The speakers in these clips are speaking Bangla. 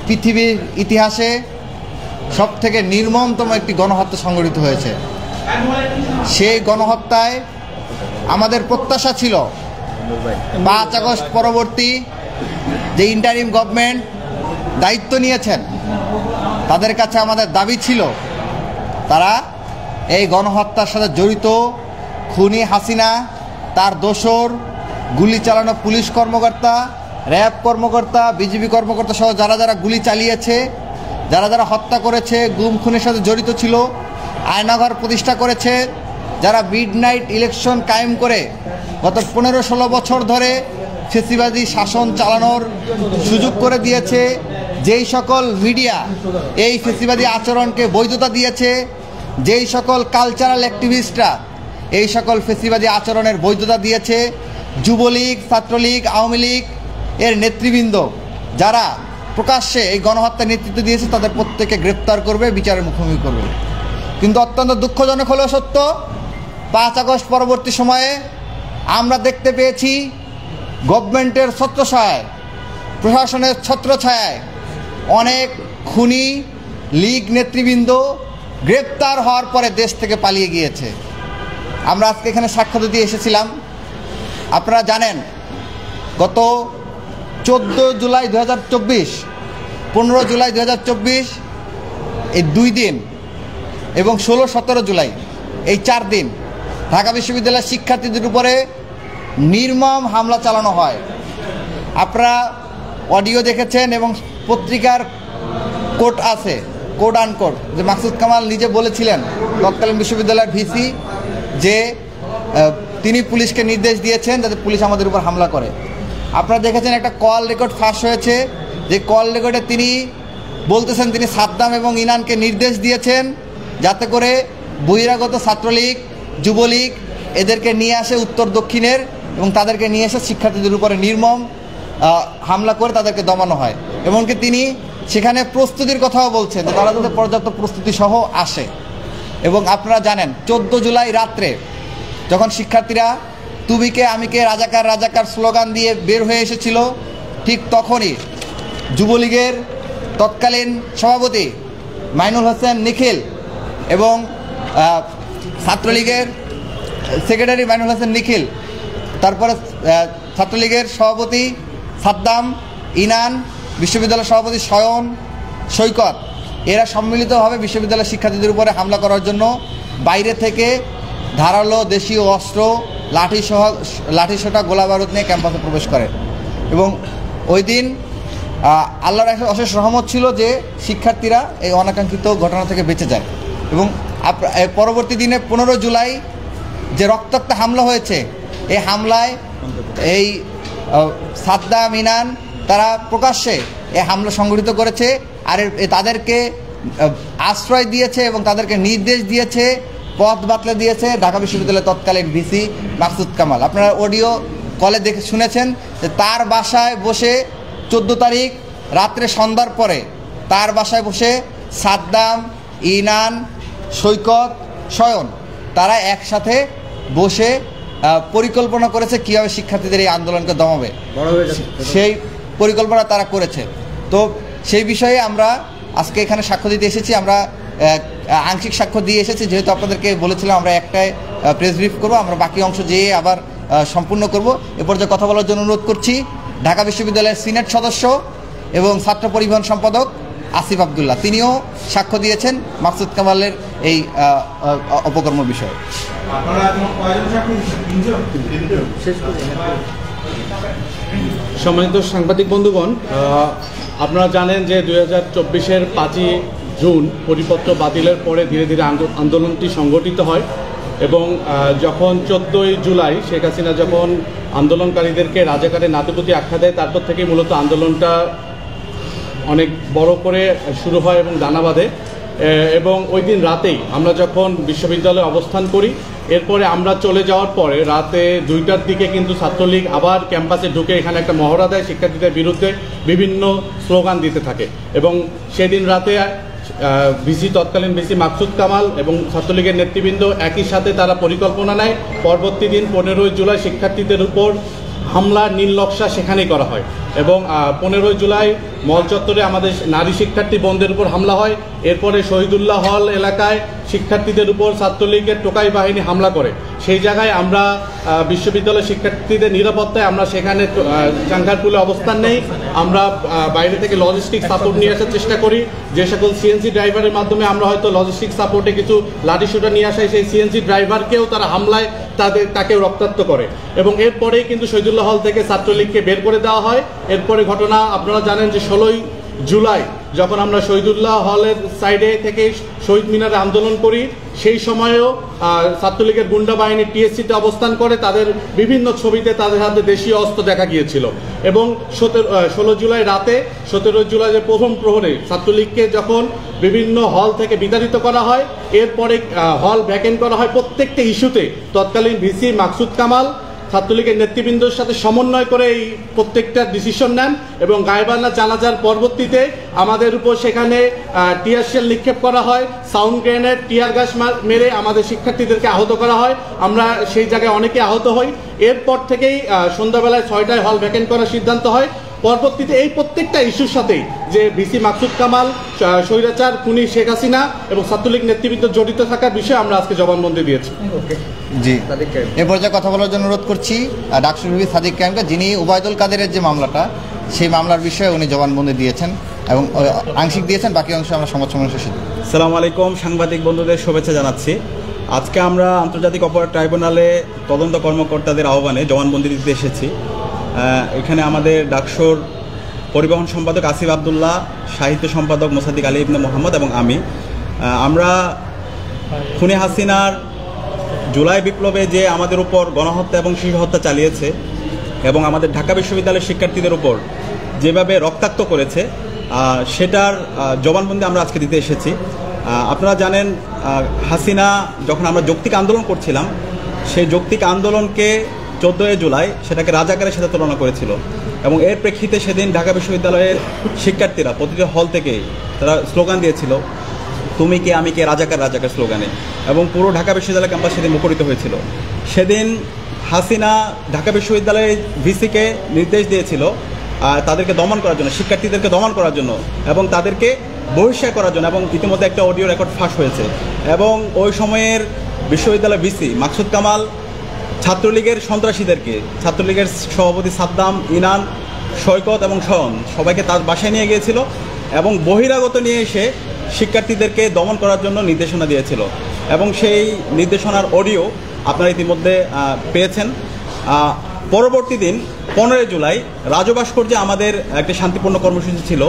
পৃথিবীর ইতিহাসে সবথেকে নির্মমতম একটি গণহত্যা সংঘটিত হয়েছে। সেই গণহত্যায় আমাদের প্রত্যাশা ছিল 5 আগস্ট পরবর্তী যে ইন্টারিম গভর্নমেন্ট দায়িত্ব নিয়েছেন তাদের কাছে আমাদের দাবি ছিল তারা এই গণহত্যার সাথে জড়িত খুনি হাসিনা, তার দোসর, গুলি চালানো পুলিশ কর্মকর্তা, র্যাব কর্মকর্তা, বিজিবি কর্মকর্তা সহ যারা যারা গুলি চালিয়েছে, যারা যারা হত্যা করেছে, গুম খুনের সাথে জড়িত ছিল, আয়নাঘর প্রতিষ্ঠা করেছে, যারা মিডনাইট ইলেকশন কায়েম করে গত 15-16 বছর ধরে ফ্যাসিবাদী শাসন চালানোর সুযোগ করে দিয়েছে, যেই সকল মিডিয়া এই ফ্যাসিবাদী আচরণকে বৈধতা দিয়েছে, যেই সকল কালচারাল অ্যাক্টিভিস্টরা এই সকল ফ্যাসিবাদী আচরণের বৈধতা দিয়েছে, যুবলীগ, ছাত্রলীগ, আওয়ামী লীগ এর নেতৃবৃন্দ যারা প্রকাশ্যে এই গণহত্যার নেতৃত্ব দিয়েছে তাদের প্রত্যেককে গ্রেপ্তার করবে, বিচারের মুখোমুখি করবে। কিন্তু অত্যন্ত দুঃখজনক হলেও সত্য, 5 আগস্ট পরবর্তী সময়ে আমরা দেখতে পেয়েছি গভর্নমেন্টের ছত্রছায়ায়, প্রশাসনের ছত্রছায়ায় অনেক খুনি লীগ নেতৃবৃন্দ গ্রেপ্তার হওয়ার পরে দেশ থেকে পালিয়ে গিয়েছে। আমরা আজকে এখানে সাক্ষ্য দিতে এসেছিলাম। আপনারা জানেন গত 14 জুলাই 2024, 15 জুলাই 2024 এই 2 দিন এবং 16-17 জুলাই এই 4 দিন ঢাকা বিশ্ববিদ্যালয়ের শিক্ষার্থীদের উপরে নির্মম হামলা চালানো হয়। আপনারা অডিও দেখেছেন এবং পত্রিকার কোট আছে, কোড আনকোড, যে মাকসুদ কামাল নিজে বলেছিলেন তৎকালীন বিশ্ববিদ্যালয়ের ভিসি যে তিনি পুলিশকে নির্দেশ দিয়েছেন যাতে পুলিশ আমাদের উপর হামলা করে। আপনারা দেখেছেন একটা কল রেকর্ড ফাঁস হয়েছে, যে কল রেকর্ডে তিনি বলতেছেন তিনি সাদ্দাম এবং ইনানকে নির্দেশ দিয়েছেন যাতে করে বহিরাগত ছাত্রলীগ, যুবলীগ এদেরকে নিয়ে আসে উত্তর দক্ষিণের এবং তাদেরকে নিয়ে এসে শিক্ষার্থীদের উপরে নির্মম হামলা করে তাদেরকে দমানো হয়। এমনকি তিনি সেখানে প্রস্তুতির কথাও বলছেন যে তারা যাতে পর্যাপ্ত প্রস্তুতি সহ আসে। এবং আপনারা জানেন 14 জুলাই রাত্রে যখন শিক্ষার্থীরা তুমিকে আমিকে রাজাকার রাজাকার স্লোগান দিয়ে বের হয়ে এসেছিল, ঠিক তখনই যুবলীগের তৎকালীন সভাপতি মাইনুল হোসেন নিখিল এবং ছাত্রলীগের সেক্রেটারি মাইনুল হোসেন নিখিল, তারপরে ছাত্রলীগের সভাপতি সাদ্দাম, ইনান, বিশ্ববিদ্যালয়ের সভাপতি শয়ন, সৈকত এরা সম্মিলিতভাবে বিশ্ববিদ্যালয়ের শিক্ষার্থীদের উপরে হামলা করার জন্য বাইরে থেকে ধারালো দেশীয় অস্ত্র, লাঠিসোঁটা, গোলা বারুদ নিয়ে ক্যাম্পাসে প্রবেশ করে। এবং ওই দিন আল্লাহর অশেষ রহমত ছিল যে শিক্ষার্থীরা এই অনাকাঙ্ক্ষিত ঘটনা থেকে বেঁচে যায়। এবং পরবর্তী দিনে 15 জুলাই যে রক্তাক্ত হামলা হয়েছে, এই হামলায় এই সাদ্দাম, ইনান তারা প্রকাশ্যে এই হামলা সংগঠিত করেছে আর তাদেরকে আশ্রয় দিয়েছে এবং তাদেরকে নির্দেশ দিয়েছে, পথ বাতলে দিয়েছে ঢাকা বিশ্ববিদ্যালয়ের তৎকালীন ভিসি মাকসুদ কামাল। আপনারা অডিও কলে দেখে শুনেছেন যে তার বাসায় বসে 14 তারিখ রাত্রে সন্ধ্যার পরে তার বাসায় বসে সাদ্দাম, ইনান, সৈকত, শয়ন তারা একসাথে বসে পরিকল্পনা করেছে কীভাবে শিক্ষার্থীদের এই আন্দোলনকে দমাবে, সেই পরিকল্পনা তারা করেছে। তো সেই বিষয়ে আমরা আজকে এখানে সাক্ষ্য দিতে এসেছি। আমরা আংশিক সাক্ষ্য দিয়ে এসেছি, যেহেতু আপনাদেরকে বলেছিলাম আমরা একটাই প্রেস ব্রিফ করবো, আমরা বাকি অংশ যেয়ে আবার সম্পূর্ণ করব। এ পর্যায়ে কথা বলার জন্য অনুরোধ করছি ঢাকা বিশ্ববিদ্যালয়ের সিনেট সদস্য এবং ছাত্র পরিবহন সম্পাদক আসিফ আবদুল্লাহ, তিনিও সাক্ষ্য দিয়েছেন মাকসুদ কামালের এই অপকর্ম বিষয়ে। সম্মানিত সাংবাদিক বন্ধুগণ, আপনারা জানেন যে 2024-এর 5ই জুন পরিপত্র বাতিলের পরে ধীরে ধীরে আন্দোলনটি সংগঠিত হয় এবং যখন 14ই জুলাই শেখ হাসিনা যখন আন্দোলনকারীদেরকে রাজাকারের নাতিপুতি আখ্যা দেয়, তারপর থেকেই মূলত আন্দোলনটা অনেক বড় করে শুরু হয় এবং দানা বাঁধে। এবং ওই দিন রাতেই আমরা যখন বিশ্ববিদ্যালয়ে অবস্থান করি, এরপরে আমরা চলে যাওয়ার পরে রাতে 2টার দিকে কিন্তু ছাত্রলীগ আবার ক্যাম্পাসে ঢুকে এখানে একটা মহড়া দেয়, শিক্ষার্থীদের বিরুদ্ধে বিভিন্ন স্লোগান দিতে থাকে। এবং সেদিন রাতে তৎকালীন ভিসি মাকসুদ কামাল এবং ছাত্রলীগের নেতৃবৃন্দ একই সাথে তারা পরিকল্পনা নেয় পরবর্তী দিন 15ই জুলাই শিক্ষার্থীদের উপর হামলার নীল নকশা সেখানেই করা হয়। এবং 15 জুলাই মল চত্বরে আমাদের নারী শিক্ষার্থী বোনদের উপর হামলা হয়। এরপরে শহীদুল্লাহ হল এলাকায় শিক্ষার্থীদের উপর ছাত্রলীগের টোকাই বাহিনী হামলা করে। সেই জায়গায় আমরা বিশ্ববিদ্যালয়ের শিক্ষার্থীদের নিরাপত্তায় আমরা সেখানে চাঙ্গারপুলে অবস্থান নেই। আমরা বাইরে থেকে লজিস্টিক সাপোর্ট নিয়ে আসার চেষ্টা করি। যে সকল সিএনজি ড্রাইভারের মাধ্যমে আমরা হয়তো লজিস্টিক সাপোর্টে কিছু লাঠিসোঁটা নিয়ে আসাই, সেই সিএনজি ড্রাইভারকেও তারা হামলায় তাকে রক্তাক্ত করে। এবং এরপরেই কিন্তু শহীদুল্লাহ হল থেকে ছাত্রলীগকে বের করে দেওয়া হয়। এরপরে ঘটনা আপনারা জানেন যে 16 জুলাই যখন আমরা শহীদুল্লাহ হলের সাইডে থেকে শহীদ মিনারে আন্দোলন করি, সেই সময়েও ছাত্রলীগের গুন্ডা বাহিনী টিএসসিতে অবস্থান করে। তাদের বিভিন্ন ছবিতে তাদের হাতে দেশীয় অস্ত্র দেখা গিয়েছিল। এবং 16 জুলাই রাতে 17 জুলাই যে প্রথম প্রহরে ছাত্রলীগকে যখন বিভিন্ন হল থেকে বিতাড়িত করা হয়, এরপরে হল ভ্যাকেন্ট করা হয়। প্রত্যেকটা ইস্যুতে তৎকালীন ভিসি মাকসুদ কামাল ছাত্রলীগের নেতৃবৃন্দের সাথে সমন্বয় করে এই প্রত্যেকটা ডিসিশন নেন। এবং গায়েবান্না জানাজার পরবর্তীতে আমাদের উপর সেখানে টিয়ার শেল নিক্ষেপ করা হয়, সাউন্ড গ্রেনেড, টিয়ার গ্যাস মেরে আমাদের শিক্ষার্থীদেরকে আহত করা হয়। আমরা সেই জায়গায় অনেকে আহত হই। এরপর থেকেই সন্ধ্যাবেলায় 6টায় হল ভ্যাকেন্ট করার সিদ্ধান্ত হয়। পরবর্তীতে এই প্রত্যেকটা ইস্যুর সাথেই যে ভিসি মাকসুদ কামাল, স্বৈরাচার খুনি শেখ হাসিনা এবং ছাত্রলীগ নেতৃবৃন্দ জড়িত থাকার বিষয়ে আমরা আজকে জবানবন্দি দিয়েছি। জি, এ পর্যায়ে কথা বলার জন্য অনুরোধ করছি ডাকসু বিবি সাদিক কায়েমকে, যিনি ওবায়দুল কাদেরের যে মামলাটা, সেই মামলার বিষয়ে উনি জবানবন্দি দিয়েছেন এবং আংশিক দিয়েছেন, বাকি অংশ আমরা সংবাদ সম্মেলন শেষে দিই। আসসালামু আলাইকুম, সাংবাদিক বন্ধুদের শুভেচ্ছা জানাচ্ছি। আজকে আমরা আন্তর্জাতিক অপরাধ ট্রাইব্যুনালে তদন্ত কর্মকর্তাদের আহ্বানে জবানবন্দি দিতে এসেছি। এখানে আমাদের ডাকসুর পরিবহন সম্পাদক আসিফ আবদুল্লাহ, সাহিত্য সম্পাদক মোসাদ্দিক আলী ইবনে মোহাম্মদ এবং আমরা খুনি হাসিনার জুলাই বিপ্লবে যে আমাদের উপর গণহত্যা এবং শিশু হত্যা চালিয়েছে এবং আমাদের ঢাকা বিশ্ববিদ্যালয়ের শিক্ষার্থীদের উপর যেভাবে রক্তাক্ত করেছে, সেটার জবানবন্দি আমরা আজকে দিতে এসেছি। আপনারা জানেন, হাসিনা যখন আমরা যৌক্তিক আন্দোলন করছিলাম, সেই যৌক্তিক আন্দোলনকে 14 জুলাই সেটাকে রাজাকারের সাথে তুলনা করেছিল। এবং এর প্রেক্ষিতে সেদিন ঢাকা বিশ্ববিদ্যালয়ের শিক্ষার্থীরা প্রতিটি হল থেকে তারা স্লোগান দিয়েছিল, তুমি কে আমি কে, রাজাকার রাজাকার স্লোগানে। এবং পুরো ঢাকা বিশ্ববিদ্যালয় ক্যাম্পাস সেদিন মুখরিত হয়েছিল। সেদিন হাসিনা ঢাকা বিশ্ববিদ্যালয়ের ভিসিকে নির্দেশ দিয়েছিল তাদেরকে দমন করার জন্য, শিক্ষার্থীদেরকে দমন করার জন্য এবং তাদেরকে বহিষ্কার করার জন্য। এবং ইতিমধ্যে একটা অডিও রেকর্ড ফাঁস হয়েছে। এবং ওই সময়ের বিশ্ববিদ্যালয় ভিসি মাকসুদ কামাল ছাত্রলীগের সন্ত্রাসীদেরকে, ছাত্রলীগের সভাপতি সাদ্দাম, ইনান, সৈকত এবং শয়ন সবাইকে তার বাসায় নিয়ে গিয়েছিল এবং বহিরাগত নিয়ে এসে শিক্ষার্থীদেরকে দমন করার জন্য নির্দেশনা দিয়েছিল। এবং সেই নির্দেশনার অডিও আপনারা ইতিমধ্যে পেয়েছেন। পরবর্তী দিন 15 জুলাই রাজভাস্কর্যে আমাদের একটা শান্তিপূর্ণ কর্মসূচি ছিল।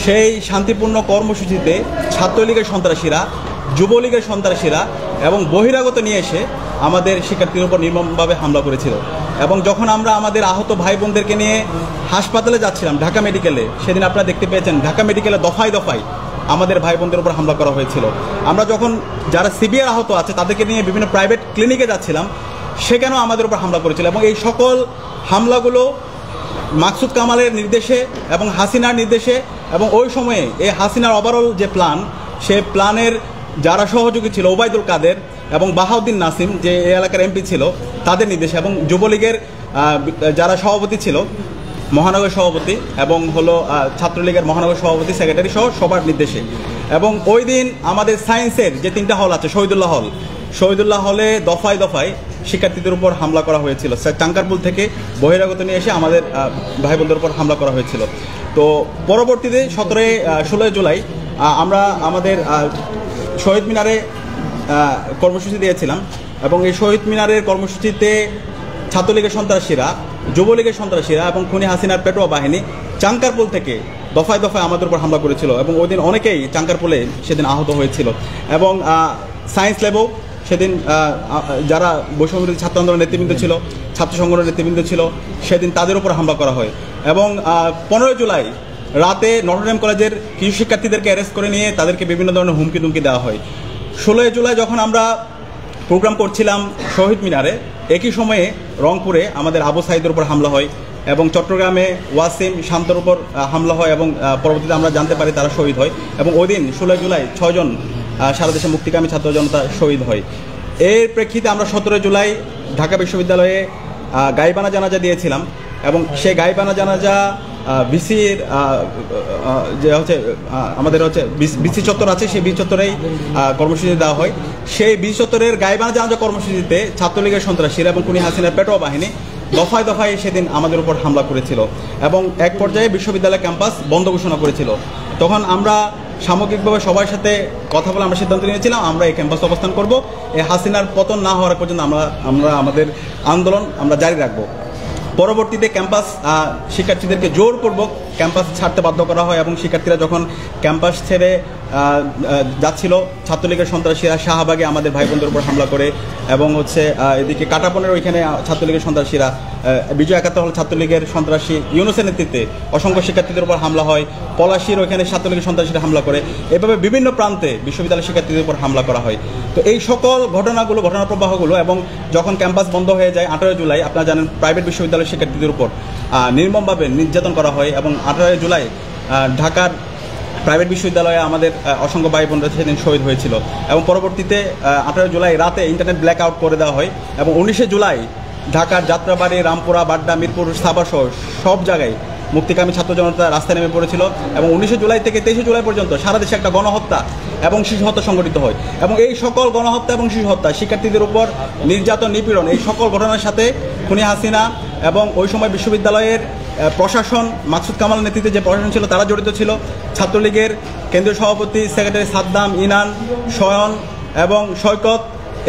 সেই শান্তিপূর্ণ কর্মসূচিতে ছাত্রলীগের সন্ত্রাসীরা, যুবলীগের সন্ত্রাসীরা এবং বহিরাগত নিয়ে এসে আমাদের শিক্ষার্থীদের উপর নির্মমভাবে হামলা করেছিল। এবং যখন আমরা আমাদের আহত ভাই বোনদেরকে নিয়ে হাসপাতালে যাচ্ছিলাম ঢাকা মেডিকেলে, সেদিন আপনারা দেখতে পেয়েছেন ঢাকা মেডিকেলে দফায় দফায় আমাদের ভাই বোনদের উপর হামলা করা হয়েছিল। আমরা যখন যারা সিভিয়ার আহত আছে তাদেরকে নিয়ে বিভিন্ন প্রাইভেট ক্লিনিকে যাচ্ছিলাম, সেখানেও আমাদের উপর হামলা করেছিল। এবং এই সকল হামলাগুলো মাকসুদ কামালের নির্দেশে এবং হাসিনার নির্দেশে, এবং ওই সময়ে এই হাসিনার ওভারঅল যে প্ল্যান, সে প্ল্যানের যারা সহযোগী ছিল ওবায়দুল কাদের এবং বাহাউদ্দিন নাসিম, যে এই এলাকার এমপি ছিল, তাদের নির্দেশে, এবং যুবলীগের যারা সভাপতি ছিল, মহানগর সভাপতি এবং ছাত্রলীগের মহানগর সভাপতি, সেক্রেটারি সহ সবার নির্দেশে। এবং ওই দিন আমাদের সায়েন্সের যে 3টা হল আছে, শহীদুল্লাহ হলে দফায় দফায় শিক্ষার্থীদের উপর হামলা করা হয়েছিল। চাঙ্কারপুল থেকে বহিরাগত নিয়ে এসে আমাদের ভাই বোনদের উপর হামলা করা হয়েছিল। তো পরবর্তীতে 16 জুলাই আমরা আমাদের শহীদ মিনারে কর্মসূচি দিয়েছিলাম। এবং এই শহীদ মিনারের কর্মসূচিতে ছাত্রলীগের সন্ত্রাসীরা, যুবলীগের সন্ত্রাসীরা এবং খুনি হাসিনার পেটোয়া বাহিনী চাঙ্কারপুল থেকে দফায় দফায় আমাদের উপর হামলা করেছিল। এবং ওই দিন অনেকেই চাঙ্কারপুলে সেদিন আহত হয়েছিল। এবং সায়েন্স ল্যাবও সেদিন যারা বৈষম্যবিরোধী ছাত্র আন্দোলনের নেতৃবৃন্দ ছিল, ছাত্র সংগঠনের নেতৃবৃন্দ ছিল, সেদিন তাদের উপর হামলা করা হয়। এবং 15 জুলাই রাতে নটরডেম কলেজের কিছু শিক্ষার্থীদেরকে অ্যারেস্ট করে নিয়ে তাদেরকে বিভিন্ন ধরনের হুমকি দুমকি দেওয়া হয়। 16 জুলাই যখন আমরা প্রোগ্রাম করছিলাম শহীদ মিনারে, একই সময়ে রংপুরে আমাদের আবু সাইদের উপর হামলা হয় এবং চট্টগ্রামে ওয়াসিম শান্তর উপর হামলা হয় এবং পরবর্তীতে আমরা জানতে পারি তারা শহীদ হয়। এবং ওই দিন 16 জুলাই 6 জন সারা দেশে মুক্তিকামী ছাত্র জনতা শহীদ হয়। এর প্রেক্ষিতে আমরা 17 জুলাই ঢাকা বিশ্ববিদ্যালয়ে গাইবানা জানাজা দিয়েছিলাম এবং সেই গাইবানা জানাজা বিসির যে হচ্ছে আমাদের হচ্ছে বিসি চত্বর আছে, সেই বিসি চত্বরেই কর্মসূচি দেওয়া হয়। সেই বিসি চত্বরের গাইবানা জানাজা কর্মসূচিতে ছাত্রলীগের সন্ত্রাসীরা এবং খুনি হাসিনার পেটোয়া বাহিনী দফায় দফায় সেদিন আমাদের উপর হামলা করেছিল এবং এক পর্যায়ে বিশ্ববিদ্যালয় ক্যাম্পাস বন্ধ ঘোষণা করেছিল। তখন আমরা সামগ্রিকভাবে সবার সাথে কথা বলে আমরা সিদ্ধান্ত নিয়েছিলাম আমরা এই ক্যাম্পাসে অবস্থান করব, এই হাসিনার পতন না হওয়ার পর্যন্ত আমরা আমাদের আন্দোলন আমরা জারি রাখবো। পরবর্তীতে ক্যাম্পাস শিক্ষার্থীদেরকে জোরপূর্বক ক্যাম্পাস ছাড়তে বাধ্য করা হয় এবং শিক্ষার্থীরা যখন ক্যাম্পাস ছেড়ে যাচ্ছিল, ছাত্রলীগের সন্ত্রাসীরা শাহবাগে আমাদের ভাই বোনদের উপর হামলা করে এবং হচ্ছে এদিকে কাটাপনের ওইখানে ছাত্রলীগের সন্ত্রাসীরা বিজয় একাত্তর হল ছাত্রলীগের সন্ত্রাসী ইউনুসের নেতৃত্বে অসংখ্য শিক্ষার্থীদের উপর হামলা হয়, পলাশীর ওইখানে ছাত্রলীগের সন্ত্রাসীরা হামলা করে, এভাবে বিভিন্ন প্রান্তে বিশ্ববিদ্যালয়ের শিক্ষার্থীদের উপর হামলা করা হয়। তো এই সকল ঘটনা প্রবাহগুলো এবং যখন ক্যাম্পাস বন্ধ হয়ে যায় 18 জুলাই, আপনারা জানেন প্রাইভেট বিশ্ববিদ্যালয়ের শিক্ষার্থীদের উপর নির্মমভাবে নির্যাতন করা হয় এবং 18 জুলাই ঢাকার প্রাইভেট বিশ্ববিদ্যালয়ে আমাদের অসংখ্য ভাই বোনরা সেদিন শহীদ হয়েছিল এবং পরবর্তীতে 18 জুলাই রাতে ইন্টারনেট ব্ল্যাক আউট করে দেওয়া হয় এবং 19 জুলাই ঢাকার যাত্রাবাড়ি, রামপুরা, বাড্ডা, মিরপুর, সাভাসহ সব জায়গায় মুক্তিকামী ছাত্র জনতা রাস্তায় নেমে পড়েছিল এবং 19 জুলাই থেকে 23 জুলাই পর্যন্ত সারা দেশে একটা গণহত্যা এবং শিশু হত্যা সংঘটিত হয় এবং এই সকল গণহত্যা এবং শিশু হত্যা, শিক্ষার্থীদের উপর নির্যাতন, নিপীড়ন, এই সকল ঘটনার সাথে খুনি হাসিনা এবং ওই সময় বিশ্ববিদ্যালয়ের প্রশাসন, মাকসুদ কামাল নেতৃত্বে যে প্রশাসন ছিল তারা জড়িত ছিল। ছাত্রলীগের কেন্দ্রীয় সভাপতি, সেক্রেটারি সাদ্দাম, ইনান, শয়ন এবং সৈকত,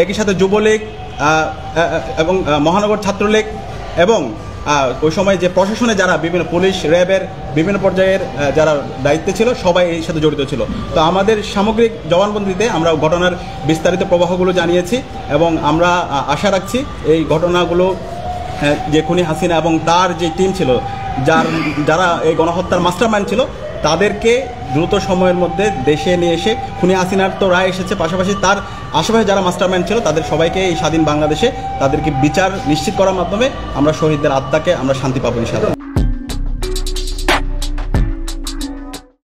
একই সাথে যুবলীগ এবং মহানগর ছাত্রলীগ এবং ওই সময় যে প্রশাসনে যারা বিভিন্ন পুলিশ, র্যাবের বিভিন্ন পর্যায়ের যারা দায়িত্বে ছিল সবাই এই সাথে জড়িত ছিল। তো আমাদের সামগ্রিক জবানবন্দিতে আমরা ঘটনার বিস্তারিত প্রবাহগুলো জানিয়েছি এবং আমরা আশা রাখছি এই ঘটনাগুলো যে খুনি হাসিনা এবং তার যে টিম ছিল, যারা এই গণহত্যার মাস্টারমাইন্ড ছিল, তাদেরকে দ্রুত সময়ের মধ্যে দেশে নিয়ে এসে, খুনি হাসিনার তো রায় এসেছে, পাশাপাশি তার আশেপাশে যারা মাস্টারমাইন্ড ছিল তাদের সবাইকে এই স্বাধীন বাংলাদেশে তাদেরকে বিচার নিশ্চিত করার মাধ্যমে আমরা শহীদদের আত্মাকে আমরা শান্তি পাবো ইনশাআল্লাহ।